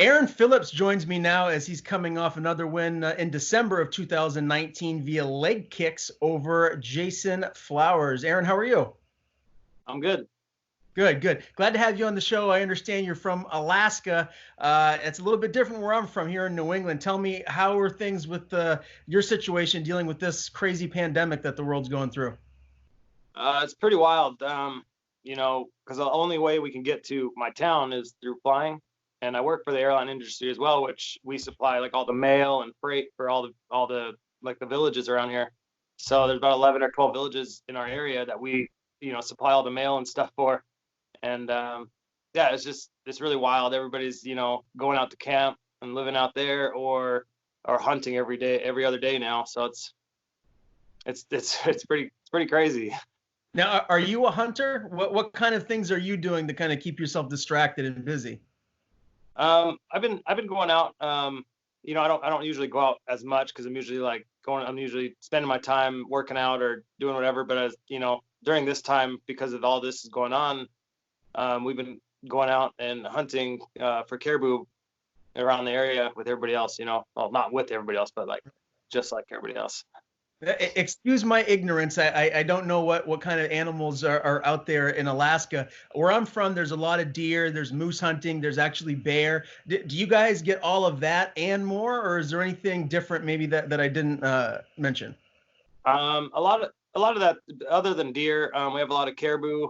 Aaron Phillips joins me now as he's coming off another win in December of 2019 via leg kicks over Jason Flowers. Aaron, how are you? I'm good. Good, good. Glad to have you on the show. I understand you're from Alaska. It's a little bit different where I'm from here in New England. Tell me, how are things with your situation dealing with this crazy pandemic that the world's going through? It's pretty wild, because the only way we can get to my town is through flying. And I work for the airline industry as well, which we supply like all the mail and freight for all the like the villages around here. So there's about 11 or 12 villages in our area that we, supply all the mail and stuff for. And yeah, it's really wild. Everybody's, going out to camp and living out there or hunting every day, every other day now. So it's pretty crazy. Now, are you a hunter? What kind of things are you doing to kind of keep yourself distracted and busy? I've been going out. I don't usually go out as much because I'm usually spending my time working out or doing whatever. But as during this time, because of all this is going on, we've been going out and hunting for caribou around the area with everybody else. Well, not with everybody else, but just like everybody else. Excuse my ignorance. I don't know what kind of animals are out there in Alaska. Where I'm from, there's a lot of deer, there's moose hunting, there's actually bear. Do you guys get all of that and more, or is there anything different maybe that I didn't mention? A lot of that, other than deer, we have a lot of caribou,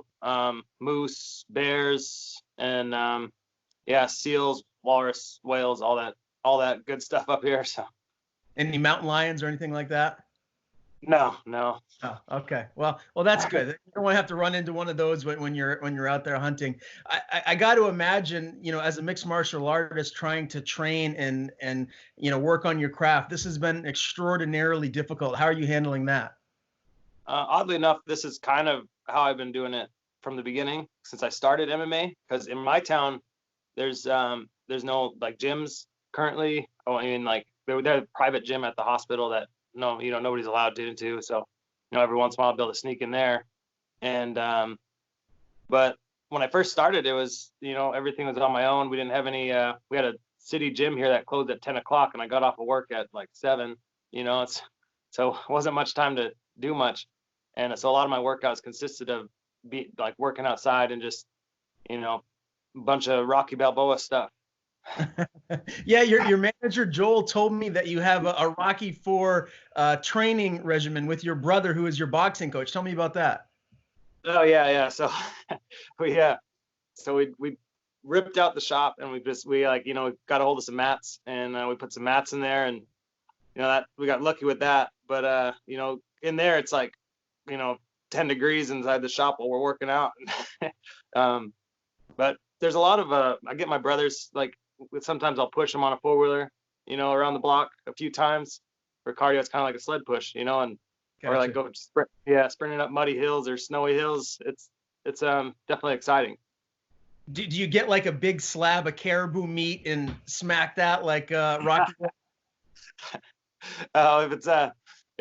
moose, bears, and yeah, seals, walrus, whales, all that good stuff up here. So any mountain lions or anything like that? No. Oh, okay. Well, that's good. You don't want to have to run into one of those when you're out there hunting. I got to imagine, as a mixed martial artist trying to train and work on your craft, this has been extraordinarily difficult. How are you handling that? Oddly enough, this is kind of how I've been doing it from the beginning since I started MMA. Because in my town, there's no like gyms currently. Oh, I mean, like they're a private gym at the hospital that nobody's allowed to into. So, every once in a while I'll be able to sneak in there. And but when I first started, it was, everything was on my own. We didn't have any we had a city gym here that closed at 10 o'clock and I got off of work at like 7. So it wasn't much time to do much. And so a lot of my workouts consisted of working outside and just, a bunch of Rocky Balboa stuff. Yeah, your manager Joel told me that you have a Rocky IV training regimen with your brother, who is your boxing coach. Tell me about that. Oh yeah. So we ripped out the shop and we got a hold of some mats and we put some mats in there and that we got lucky with that. But in there it's 10 degrees inside the shop while we're working out. But there's a lot of I get my brothers sometimes I'll push them on a 4-wheeler, around the block a few times. For cardio, it's kind of like a sled push, and Gotcha. or go sprinting up muddy hills or snowy hills. It's definitely exciting. Do you get like a big slab of caribou meat and smack that like Rocky? If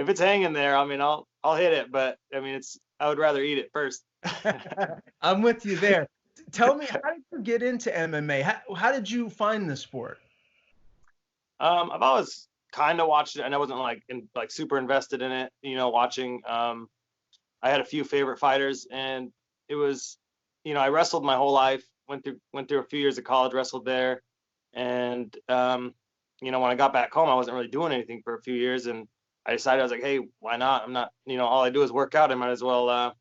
it's hanging there, I mean, I'll hit it, but I mean, I would rather eat it first. I'm with you there. Tell me, how did you get into MMA? How did you find the sport? I've always kind of watched it, and I wasn't super invested in it. Watching. I had a few favorite fighters, and it was, I wrestled my whole life. Went through a few years of college, wrestled there, and when I got back home, I wasn't really doing anything for a few years, and I decided, I was like, hey, why not? I'm not, all I do is work out. I might as well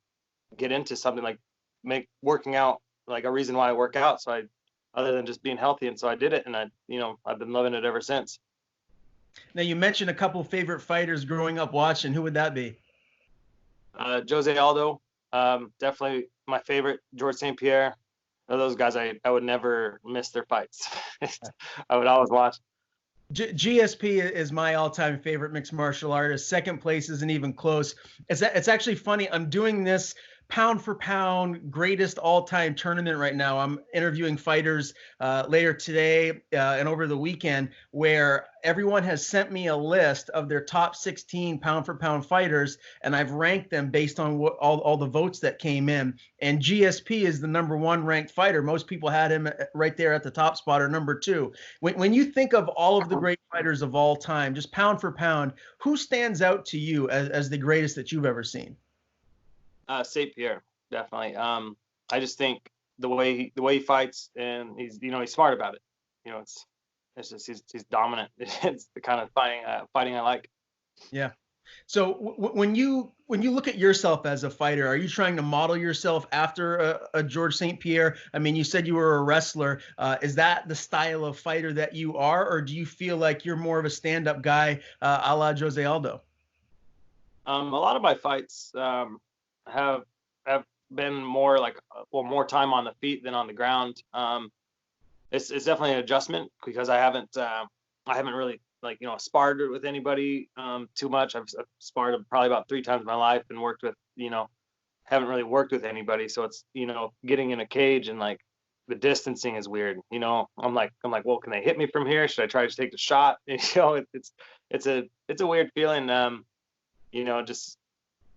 get into something make working out like a reason why I work out. So other than just being healthy. And so I did it, and I've been loving it ever since. Now, you mentioned a couple of favorite fighters growing up watching. Who would that be? Jose Aldo, definitely my favorite. George St. Pierre. Those guys, I would never miss their fights. I would always watch. GSP is my all-time favorite mixed martial artist. Second place isn't even close. It's actually funny. I'm doing this pound for pound greatest all-time tournament right now. I'm interviewing fighters later today and over the weekend, where everyone has sent me a list of their top 16 pound for pound fighters, and I've ranked them based on what all the votes that came in. And GSP is the #1 ranked fighter. Most people had him right there at the top spot, or #2. When you think of all of the great fighters of all time, just pound for pound, who stands out to you as the greatest that you've ever seen? St. Pierre, definitely. I just think the way he fights, and he's smart about it. It's just he's dominant. It's the kind of fighting I like. Yeah. So when you look at yourself as a fighter, are you trying to model yourself after a George St. Pierre? I mean, you said you were a wrestler. Is that the style of fighter that you are, or do you feel like you're more of a stand-up guy, a la Jose Aldo? A lot of my fights have been more like more time on the feet than on the ground. It's definitely an adjustment because I haven't really sparred with anybody too much. I've sparred probably about 3 times in my life and worked with haven't really worked with anybody. So it's getting in a cage and like the distancing is weird. I'm like, well, can they hit me from here? Should I try to take the shot? It's a weird feeling. Just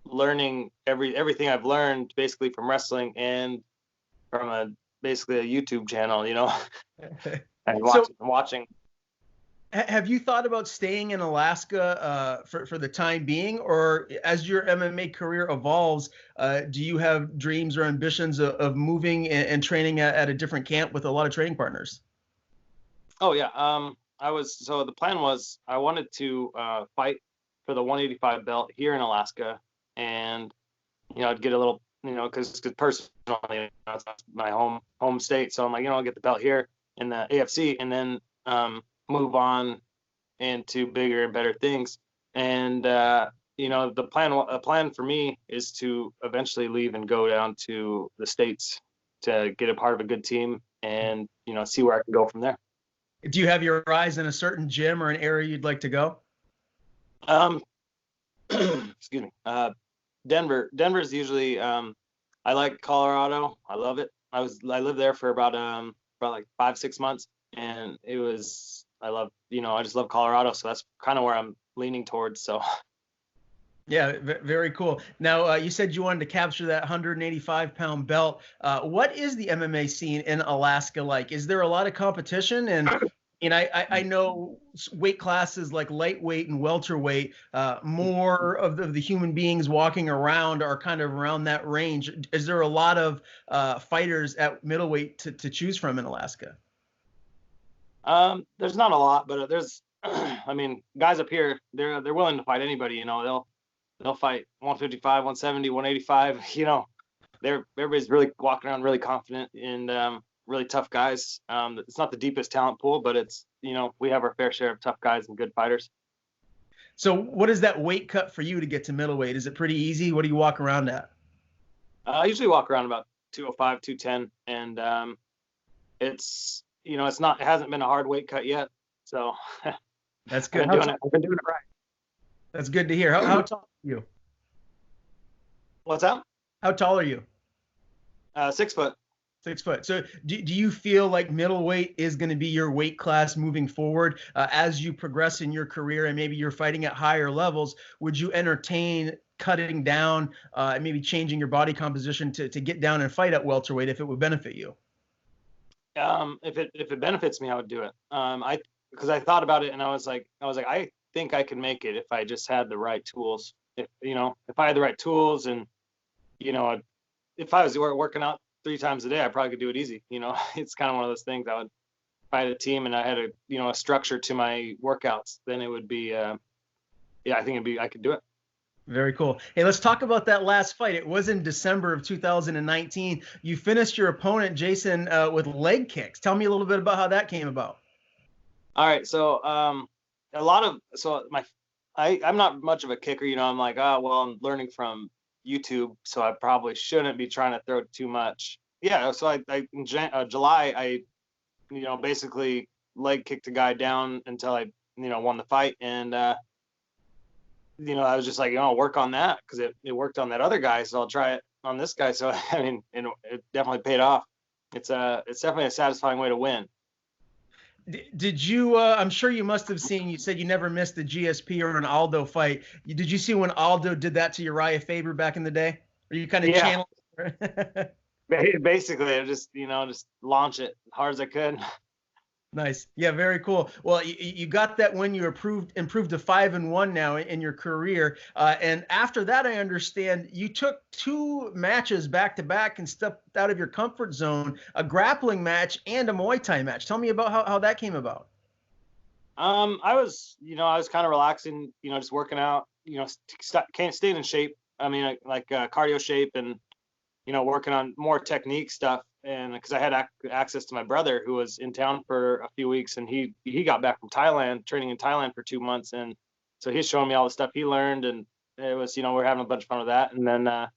learning everything I've learned basically from wrestling and from basically a YouTube channel, and watching. Have you thought about staying in Alaska for the time being, or as your MMA career evolves, do you have dreams or ambitions of moving and training at a different camp with a lot of training partners? Oh yeah. So the plan was I wanted to fight for the 185 belt here in Alaska, and I'd get a little, because personally, it's my home state, so I'm like, I'll get the belt here in the AFC, and then move on into bigger and better things. And the plan for me is to eventually leave and go down to the States to get a part of a good team and see where I can go from there. Do you have your eyes in a certain gym or an area you'd like to go? Excuse me. Denver's usually, I like Colorado. I love it. I lived there for about like 5-6 months, and I just love Colorado. So that's kind of where I'm leaning towards. So yeah, very cool. Now, you said you wanted to capture that 185-pound belt. What is the MMA scene in Alaska like? Is there a lot of competition? And I know weight classes like lightweight and welterweight, more of the human beings walking around are kind of around that range. Is there a lot of fighters at middleweight to choose from in Alaska? There's not a lot, but there's, I mean, guys up here, they're willing to fight anybody. They'll fight 155, 170, 185. Everybody's really walking around really confident and really tough guys. It's not the deepest talent pool, but it's, we have our fair share of tough guys and good fighters. So what is that weight cut for you to get to middleweight? Is it pretty easy? What do you walk around at? I usually walk around about 205, 210, and it's, it hasn't been a hard weight cut yet. So that's good. I've been doing it right. That's good to hear. How tall are you? What's that? How tall are you? 6 foot. 6 foot. So do you feel like middleweight is going to be your weight class moving forward as you progress in your career and maybe you're fighting at higher levels? Would you entertain cutting down and maybe changing your body composition to get down and fight at welterweight if it would benefit you? If it benefits me, I would do it. Because I thought about it and I was like, I think I could make it if I just had the right tools. If I had the right tools and, if I was working out 3 times a day, I probably could do it easy. It's kind of one of those things. If I had a team and I had a structure to my workouts, then it would be, I think I could do it. Very cool. Hey, let's talk about that last fight. It was in December of 2019. You finished your opponent, Jason, with leg kicks. Tell me a little bit about how that came about. All right. So, I'm not much of a kicker. I'm like, I'm learning from YouTube, so I probably shouldn't be trying to throw too much. Yeah. So in July, I basically leg kicked a guy down until I won the fight, and I was just like, I'll work on that because it worked on that other guy, so I'll try it on this guy. So I mean, it definitely paid off. It's definitely a satisfying way to win. Did you? I'm sure you must have seen. You said you never missed a GSP or an Aldo fight. Did you see when Aldo did that to Uriah Faber back in the day? Or you kind of Yeah, channeled? basically, I just just launch it as hard as I could. Nice. Yeah, very cool. Well, you got that when you improved to 5-1 now in your career. And after that, I understand you took 2 matches back to back and stepped out of your comfort zone, a grappling match and a Muay Thai match. Tell me about how that came about. I was kind of relaxing, just working out, can't stay in shape. I mean, like cardio shape and, working on more technique stuff. And because I had access to my brother who was in town for a few weeks, and he got back from Thailand, training in Thailand for 2 months. And so he's showing me all the stuff he learned, and it was, we're having a bunch of fun with that. And then I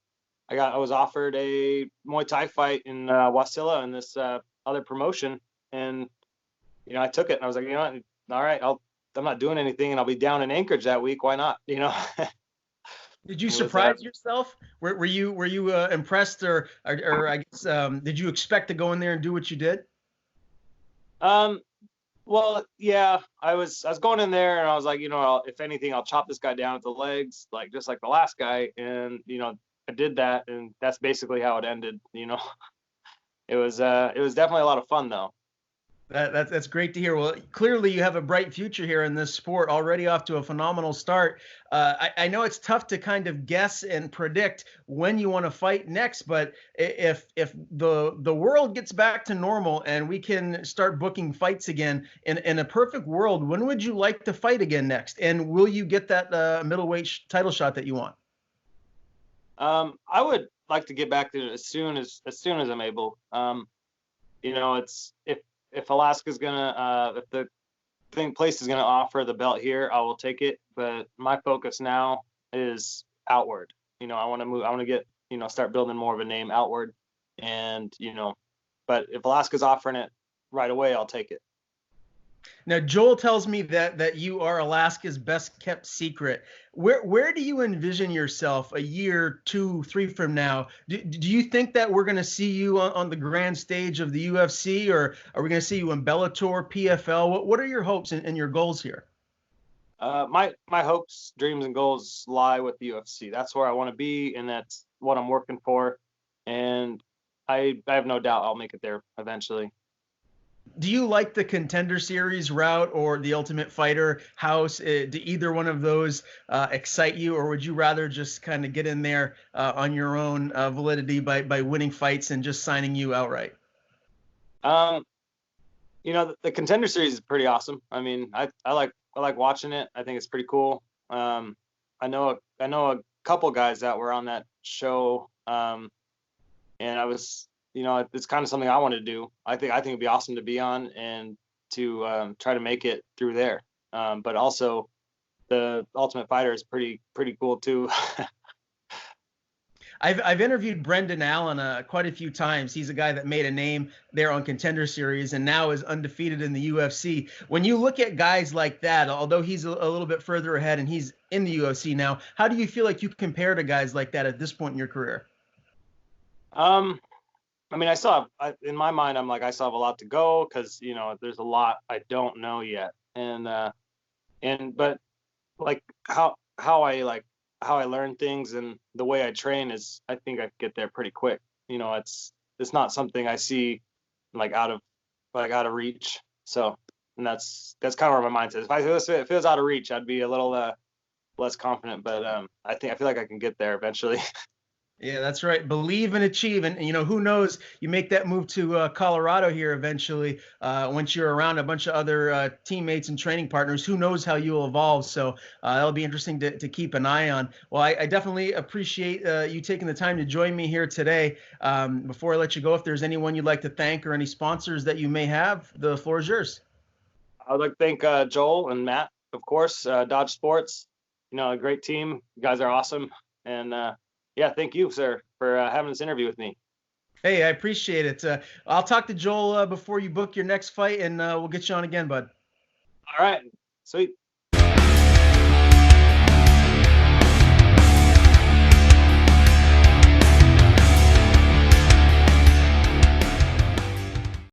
was offered a Muay Thai fight in Wasilla in this other promotion. And, I took it, and I was like, all right, I'm not doing anything, and I'll be down in Anchorage that week. Why not? Did you surprise yourself? Were you impressed, or I guess did you expect to go in there and do what you did? Well, yeah, I was going in there, and I was like, if anything, I'll chop this guy down at the legs, like just like the last guy. And I did that, and that's basically how it ended. It was definitely a lot of fun though. That's great to hear. Well, clearly you have a bright future here in this sport, already off to a phenomenal start. I know it's tough to kind of guess and predict when you want to fight next, but if the world gets back to normal and we can start booking fights again, in a perfect world, when would you like to fight again next? And will you get that middleweight title shot that you want? I would like to get back to it as soon as I'm able. It's if Alaska's gonna if the place is gonna offer the belt here, I will take it. But my focus now is outward. I want to move. I want to get start building more of a name outward. And but if Alaska's offering it right away, I'll take it. Now, Joel tells me that you are Alaska's best kept secret. Where do you envision yourself a year, 2, 3 from now? Do you think that we're going to see you on the grand stage of the UFC, or are we going to see you in Bellator, PFL? What are your hopes and your goals here? My hopes, dreams, and goals lie with the UFC. That's where I want to be, and that's what I'm working for. And I have no doubt I'll make it there eventually. Do you like the Contender Series route or the Ultimate Fighter house? Do either one of those excite you, or would you rather just kind of get in there on your own validity by winning fights and just signing you outright? The Contender Series is pretty awesome. I mean, I like watching it. I think it's pretty cool. I know a couple guys that were on that show, and I was. It's kind of something I want to do. I think it'd be awesome to be on and to try to make it through there. But also, the Ultimate Fighter is pretty cool too. I've interviewed Brendan Allen quite a few times. He's a guy that made a name there on Contender Series and now is undefeated in the UFC. When you look at guys like that, although he's a little bit further ahead and he's in the UFC now, how do you feel like you compare to guys like that at this point in your career? I mean, in my mind, I'm like, I still have a lot to go because, there's a lot I don't know yet. But like how I learn things and the way I train is, I think I get there pretty quick. It's not something I see like out of reach. So, and that's kind of where my mindset is. If it was out of reach, I'd be a little less confident, but I feel like I can get there eventually. Yeah, that's right. Believe and achieve. And who knows, you make that move to Colorado here eventually, once you're around a bunch of other teammates and training partners, who knows how you'll evolve. So that'll be interesting to keep an eye on. Well, I definitely appreciate you taking the time to join me here today. Before I let you go, if there's anyone you'd like to thank or any sponsors that you may have, the floor is yours. I would like to thank Joel and Matt, of course, Dodge Sports, a great team. You guys are awesome. And yeah, thank you, sir, for having this interview with me. Hey, I appreciate it. I'll talk to Joel before you book your next fight, and we'll get you on again, bud. All right. Sweet.